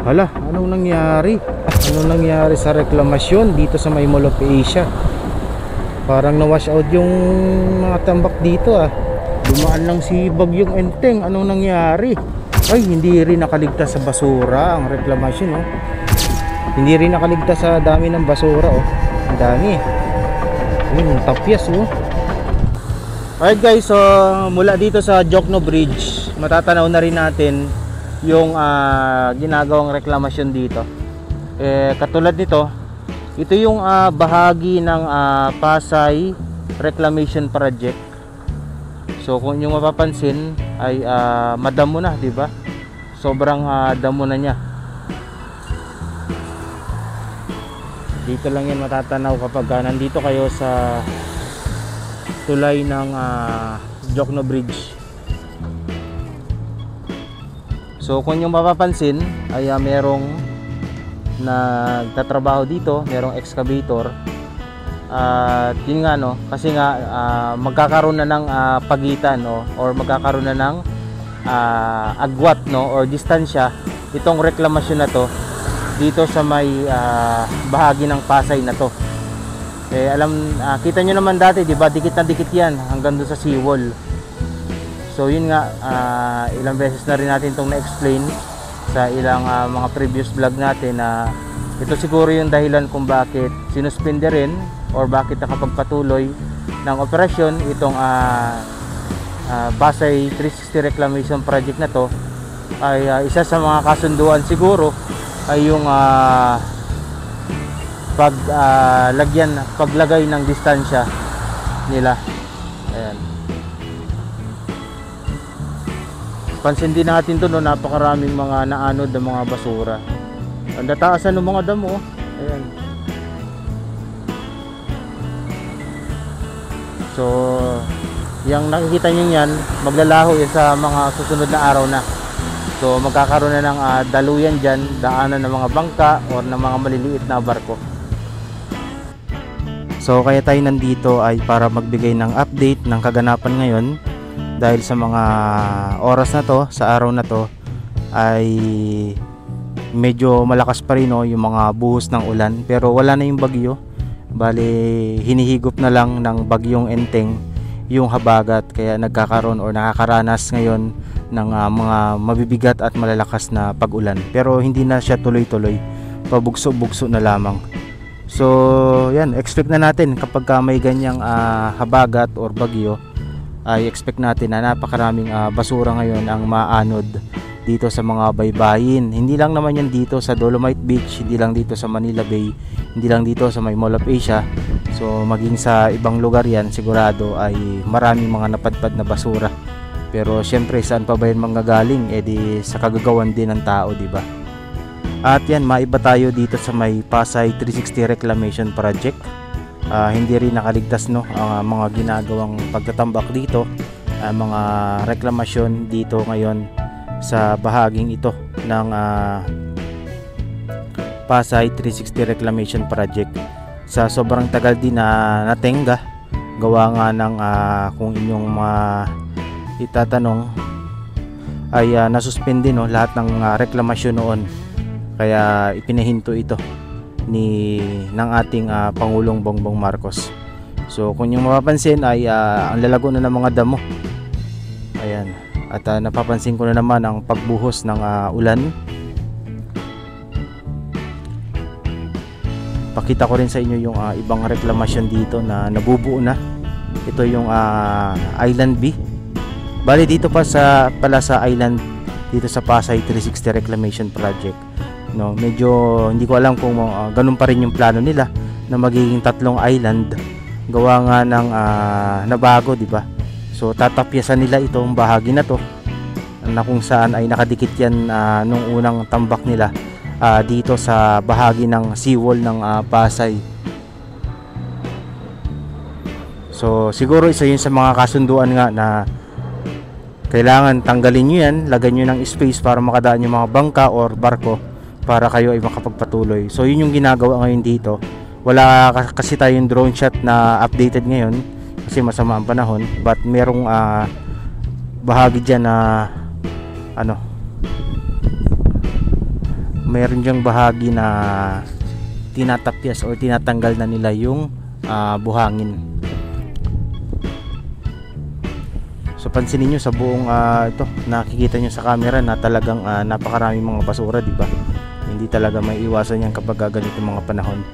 Hala, anong nangyari? Anong nangyari sa reklamasyon dito sa may Mall of Asia? Parang na-wash out yung mga tambak dito ah. Dumaan lang si Bagyong Enteng. Anong nangyari? Ay, hindi rin nakaligtas sa basura ang reklamasyon oh. Hindi rin nakaligtas sa dami ng basura oh. Ang dami. Ayun, tapyas oh. Alright guys, so mula dito sa Jokno Bridge, matatanaw na rin natin yung ginagawang reklamasyon dito. Katulad nito, ito yung bahagi ng Pasay Reclamation Project. So kung yung mapapansin ay madamo na, di ba? Sobrang damo na niya. Dito lang yan matatanaw kapag nandito kayo sa tulay ng Jokno Bridge. So kung yung mapapansin ay merong nagtatrabaho dito, merong excavator. At yun nga no, kasi nga magkakaroon na ng pagitan no, or magkakaroon na ng agwat no, or distansya itong reklamasyon na to dito sa may bahagi ng Pasay na to. Kita nyo naman dati, di ba, dikit na dikit yan hanggang doon sa seawall. So yun nga, ilang beses na rin natin itong na-explain sa ilang mga previous vlog natin na ito siguro yung dahilan kung bakit sinuspinde rin or bakit nakapagpatuloy ng operasyon itong Pasay 360 Reclamation Project na to. Ay isa sa mga kasunduan siguro ay yung paglagay ng distansya nila. Ayan. Pansin din natin to no, napakaraming mga naanod na mga basura. Ang dataasan ng mga damo. Ayan. So, yung nakikita nyo yan, maglalaho yan sa mga susunod na araw na. So, magkakaroon na ng daluyan dyan, daanan ng mga bangka o ng mga maliliit na barko. So, kaya tayo nandito ay para magbigay ng update ng kaganapan ngayon. Dahil sa mga oras na to, sa araw na to ay medyo malakas pa rin no, yung mga buhos ng ulan, pero wala na yung bagyo. Bali hinihigop na lang ng Bagyong Enteng yung habagat, kaya nagkakaroon o nakakaranas ngayon ng mga mabibigat at malalakas na pag-ulan, pero hindi na siya tuloy-tuloy, pabugso-bugso na lamang. So yan, expect na natin kapag may ganyang habagat or bagyo, ay expect natin na napakaraming basura ngayon ang maanod dito sa mga baybayin. Hindi lang naman yan dito sa Dolomite Beach, hindi lang dito sa Manila Bay, hindi lang dito sa may Mall of Asia. So maging sa ibang lugar yan, sigurado ay maraming mga napadpad na basura. Pero syempre saan pa ba yan manggagaling? Di sa kagagawan din ng tao, di ba? At yan, maiba tayo dito sa may Pasay 360 Reclamation Project. Hindi rin nakaligtas no ang mga ginagawang pagtatambak dito, mga reklamasyon dito ngayon sa bahaging ito ng Pasay 360 Reclamation Project. Sa sobrang tagal din na natenga, gawa nga ng kung inyong itatanong ay nasuspende no lahat ng reklamasyon noon, kaya ipinahinto ito ng ating Pangulong Bongbong Marcos. So kung yung mapapansin ay ang lalago na ng mga damo. Ayan. At napapansin ko na naman ang pagbuhos ng ulan. Pakita ko rin sa inyo yung ibang reklamasyon dito na nabubuo na. Ito yung Island B. Bali dito pala sa island dito sa Pasay 360 Reclamation Project. No, medyo hindi ko alam kung ganun pa rin yung plano nila na magiging 3 island, gawa nga ng nabago, di ba? So tatapyasan nila itong bahagi na to na kung saan ay nakadikit yan nung unang tambak nila dito sa bahagi ng seawall ng Pasay. So siguro isa yun sa mga kasunduan nga na kailangan tanggalin nyo yan, lagyan nyo ng space para makadaan yung mga bangka or barko para kayo ay makapagpatuloy. So yun yung ginagawa ngayon dito. Wala kasi tayong drone shot na updated ngayon kasi masama ang panahon, but merong bahagi dyan na mayroon diyang bahagi na tinatapyas o tinatanggal na nila yung buhangin. So pansinin nyo sa buong ito, nakikita nyo sa camera na talagang napakaraming mga basura, di ba? Hindi talaga may iwasan yan kapag ganito mga panahon.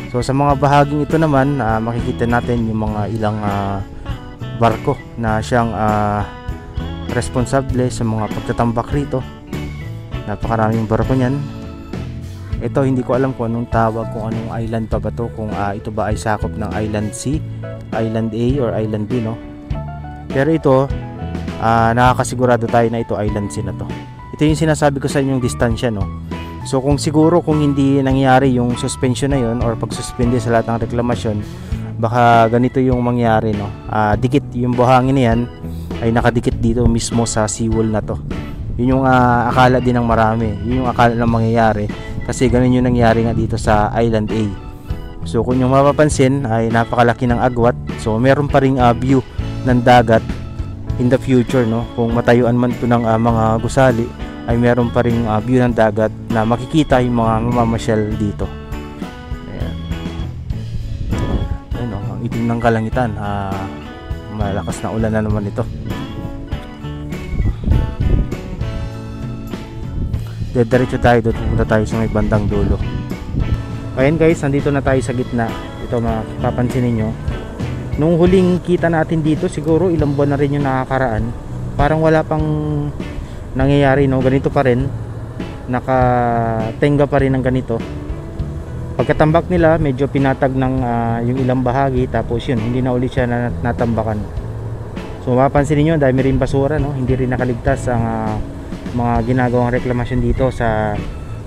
So sa mga bahaging ito naman, makikita natin yung mga ilang barko na siyang responsable sa mga pagtatambak rito. Napakaraming barko niyan. Ito hindi ko alam kung anong tawag, kung anong island pa ba to, kung ito ba ay sakop ng Island C, Island A or Island B, no? Pero ito, nakakasigurado tayo na ito Island C na to. Ito yung sinasabi ko sa inyong distansya, no? So kung siguro kung hindi nangyari yung suspension na yun or pagsuspende sa lahat ng reklamasyon, baka ganito yung mangyari, no? Dikit yung buhangin na yan ay nakadikit dito mismo sa seawall na to. Yun yung akala din ng marami, yun yung akala ng mangyayari, kasi ganun yung nangyari nga dito sa Island A. So kung yung mapapansin ay napakalaki ng agwat, so meron pa ring view ng dagat in the future, no? Kung matayuan man to ng mga gusali, ay meron pa ring view ng dagat na makikita yung mga mamamasyal dito. Ayan. Ayan, ang itim ng kalangitan, malakas na ulan na naman ito. Diretso tayo doon, pupunta tayo sa may bandang dulo. Ayan guys, nandito na tayo sa gitna. Ito mapapansin niyo. Nung huling kita natin dito, siguro ilang buwan na rin yung nakakaraan. Parang wala pang nangyayari, no? Ganito pa rin. Nakatenga pa rin ng ganito. Pagkatambak nila, medyo pinatag ng yung ilang bahagi, tapos yun, hindi na ulit siya natambakan. So mapapansin niyo, dahil may rin basura, no? Hindi rin nakaligtas ang mga ginagawang reklamasyon dito sa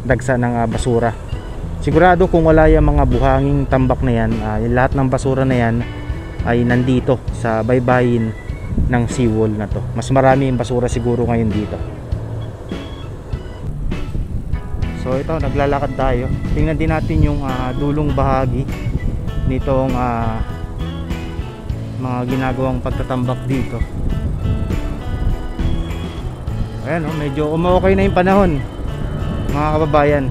dagsa ng basura. Sigurado kung wala yung mga buhanging tambak na yan, lahat ng basura na yan ay nandito sa baybayin ng seawall na to. Mas marami yung basura siguro ngayon dito. So ito, naglalakad tayo. Tingnan din natin yung dulong bahagi nitong mga ginagawang pagtatambak dito. Ayan, medyo umokay na yung panahon, mga kababayan.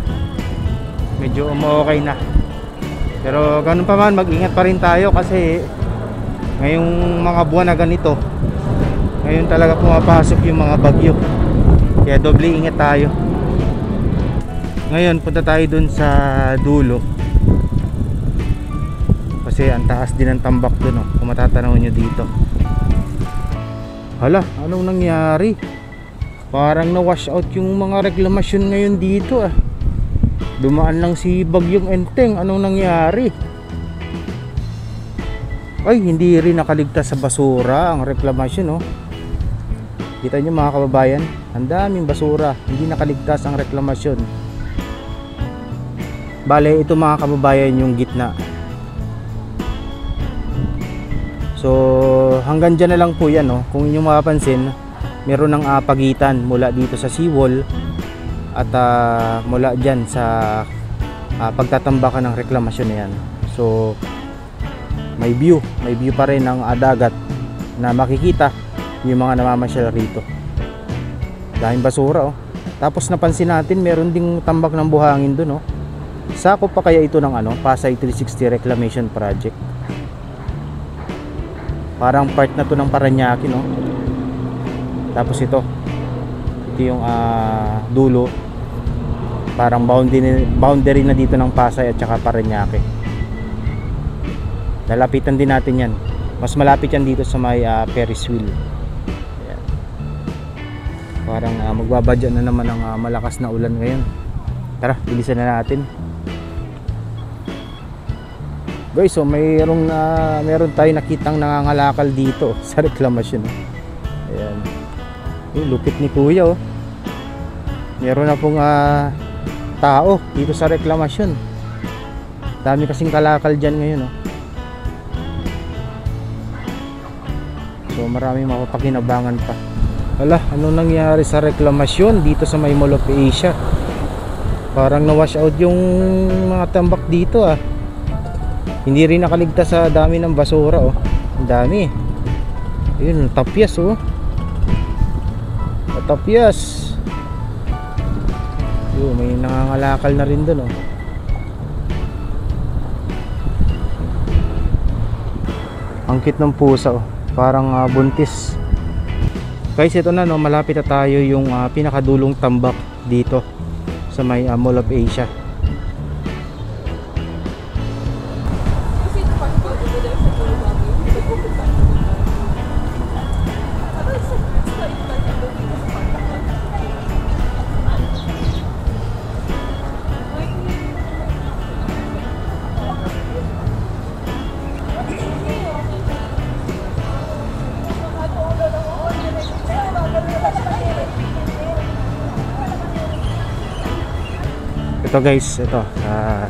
Medyo umokay na. Pero ganun pa man, mag-ingat pa rin tayo kasi ngayong mga buwan na ganito, ngayon talaga pumapasok yung mga bagyo. Kaya doble ingat tayo. Ngayon punta tayo dun sa dulo, kasi ang taas din ng tambak dun, kung matatanaw nyo dito. Hala, anong nangyari? Parang na-wash out yung mga reklamasyon ngayon dito. Dumaan lang si Bagyong Enteng. Anong nangyari? Ay, hindi rin nakaligtas sa basura ang reklamasyon, no? Kita nyo mga kababayan, ang daming basura, hindi nakaligtas ang reklamasyon. Bale, ito mga kababayan yung gitna. So hanggang dyan na lang po yan, no? Kung inyong mapapansin, meron ng pagitan mula dito sa seawall at mula dyan sa pagtatambakan ng reklamasyon na yan. So may view pa rin ng dagat na makikita yung mga namamasyal rito. Dahil basura, Tapos napansin natin meron ding tambak ng buhangin doon, Sakop pa kaya ito ng Pasay 360 Reclamation Project? Parang part na to ng Parañaque, Tapos ito yung dulo, parang boundary na dito ng Pasay at saka Parañaque. Lalapitan din natin yan. Mas malapit yan dito sa may Ferris wheel. Ayan. Parang magbabadya na naman ang malakas na ulan ngayon. Tara, bilisan na natin. Guys, so meron tayo nakitang nangangalakal dito sa reklamasyon. Ayan. Yung lupit ni Kuya, Meron na pong tao dito sa reklamasyon. Dami kasing kalakal dyan ngayon, So maraming mapapakinabangan pa. Wala, anong nangyari sa reklamasyon dito sa may Mall of Asia? Parang na-wash out yung mga tambak dito, Hindi rin nakaligtas sa dami ng basura, Ang dami. Ayun, tapyas, Tapyas. Yun, may nangangalakal na rin dun, oh. Ang cute ng pusa, oh. Parang buntis. Guys, ito na, no, malapit na tayo yung pinakadulong tambak dito sa may Mall of Asia. Ito guys, ito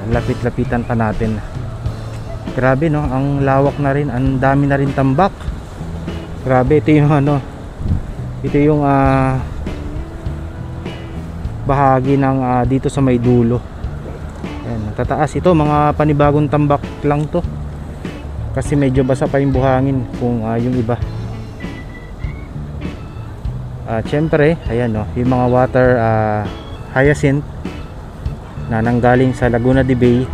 lapit-lapitan pa natin. Grabe, no, ang lawak na rin, ang dami na rin tambak. Grabe, ito yung ito yung bahagi ng dito sa may dulo. Ayan, tataas ito, mga panibagong tambak lang to. Kasi medyo basa pa yung buhangin kung yung iba. Syempre, ayan, no, yung mga water hyacinth na nanggaling sa Laguna de Bay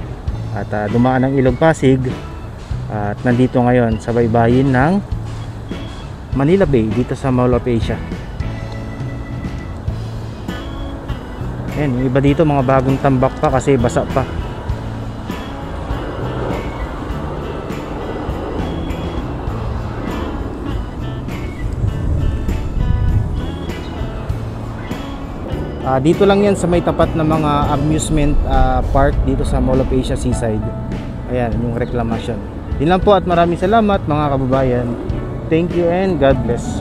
at dumaan ng Ilog Pasig at nandito ngayon sa baybayin ng Manila Bay dito sa Mall of Asia. Ayan, yung iba dito mga bagong tambak pa kasi basa pa. Dito lang yan sa may tapat na mga amusement park dito sa Mall of Asia Seaside. Ayan, yung reclamation. Yun lang po at maraming salamat mga kababayan. Thank you and God bless.